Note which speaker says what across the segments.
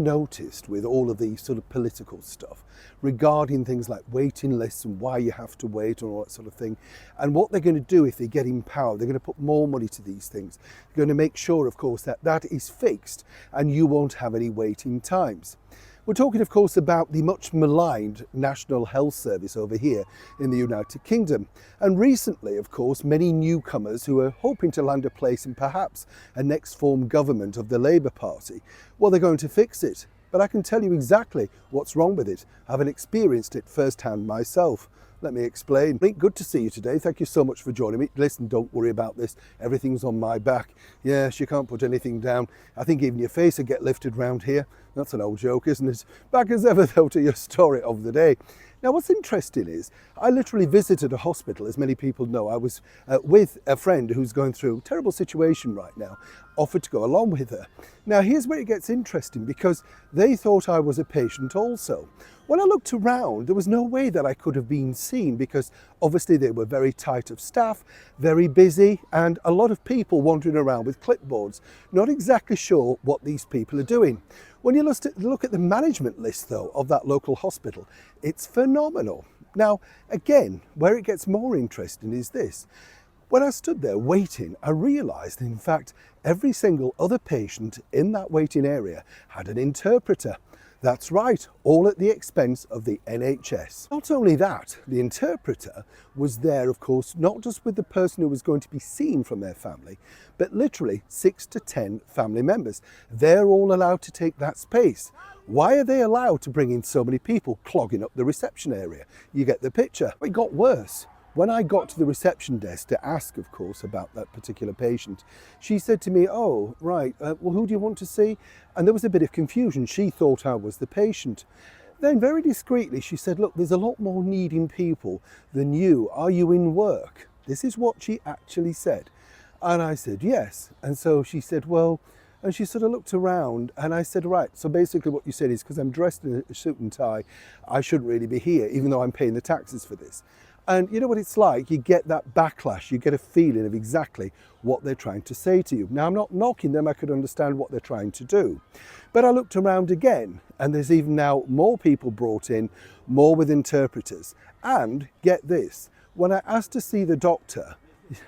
Speaker 1: noticed with all of these sort of political stuff regarding things like waiting lists and why you have to wait and all that sort of thing, and what they're going to do if they get in power? They're going to put more money to these things. They're going to make sure, of course, that that is fixed and you won't have any waiting times. We're talking, of course, about the much maligned National Health Service over here in the United Kingdom. And recently, of course, many newcomers who are hoping to land a place in perhaps a next form government of the Labour Party, well, they're going to fix it. But I can tell you exactly what's wrong with it, having experienced it firsthand myself. Let me explain. Good to see you today. Thank you so much for joining me. Listen, don't worry about this. Everything's on my back. Yes, you can't put anything down. I think even your face will get lifted round here. That's an old joke, isn't it? Back as ever, though, to your story of the day. Now, what's interesting is I literally visited a hospital, as many people know. I was with a friend who's going through a terrible situation right now, offered to go along with her. Now, here's where it gets interesting, because they thought I was a patient also. When I looked around, there was no way that I could have been seen, because obviously they were very tight of staff, very busy, and a lot of people wandering around with clipboards, not exactly sure what these people are doing. When you look at the management list, though, of that local hospital, it's phenomenal. Now, again, where it gets more interesting is this. When I stood there waiting, I realised, in fact, every single other patient in that waiting area had an interpreter. That's right, all at the expense of the NHS. Not only that, the interpreter was there, of course, not just with the person who was going to be seen from their family, but literally 6 to 10 family members. They're all allowed to take that space. Why are they allowed to bring in so many people clogging up the reception area? You get the picture. It got worse. When I got to the reception desk to ask, of course, about that particular patient, she said to me, oh, right, well, who do you want to see? And there was a bit of confusion. She thought I was the patient. Then very discreetly, she said, look, there's a lot more needing people than you. Are you in work? This is what she actually said. And I said, yes. And so she said, well, and she sort of looked around, and I said, right, so basically what you said is because I'm dressed in a suit and tie, I shouldn't really be here, even though I'm paying the taxes for this. And you know what it's like? You get that backlash, you get a feeling of exactly what they're trying to say to you. Now, I'm not knocking them, I could understand what they're trying to do. But I looked around again, and there's even now more people brought in, more with interpreters. And get this, when I asked to see the doctor,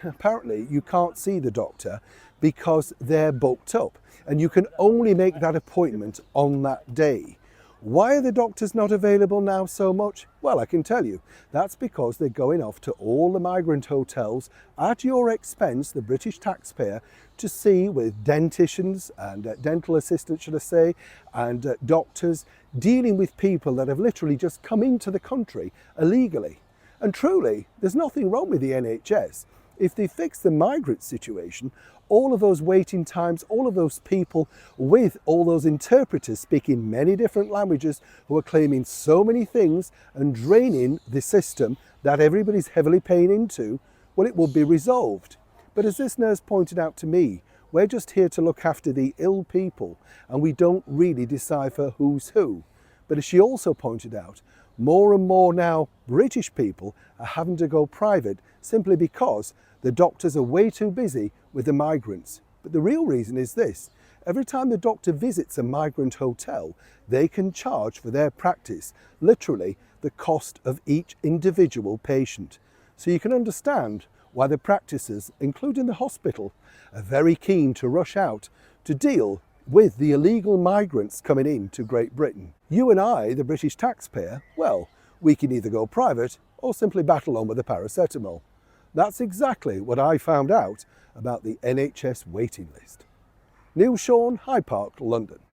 Speaker 1: apparently you can't see the doctor because they're booked up, and you can only make that appointment on that day. Why are the doctors not available now so much? Well, I can tell you, that's because they're going off to all the migrant hotels at your expense, the British taxpayer, to see with denticians and dental assistants, should I say, and doctors dealing with people that have literally just come into the country illegally. And truly, there's nothing wrong with the NHS. If they fix the migrant situation, all of those waiting times, all of those people with all those interpreters speaking many different languages who are claiming so many things and draining the system that everybody's heavily paying into, well, it will be resolved. But as this nurse pointed out to me, we're just here to look after the ill people, and we don't really decipher who's who. But as she also pointed out, more and more now British people are having to go private simply because the doctors are way too busy with the migrants. But the real reason is this. Every time the doctor visits a migrant hotel, they can charge for their practice, literally, the cost of each individual patient. So you can understand why the practices, including the hospital, are very keen to rush out to deal with the illegal migrants coming into Great Britain. You and I, the British taxpayer, well, we can either go private or simply battle on with the paracetamol. That's exactly what I found out about the NHS waiting list. Neil Sean, Hyde Park, London.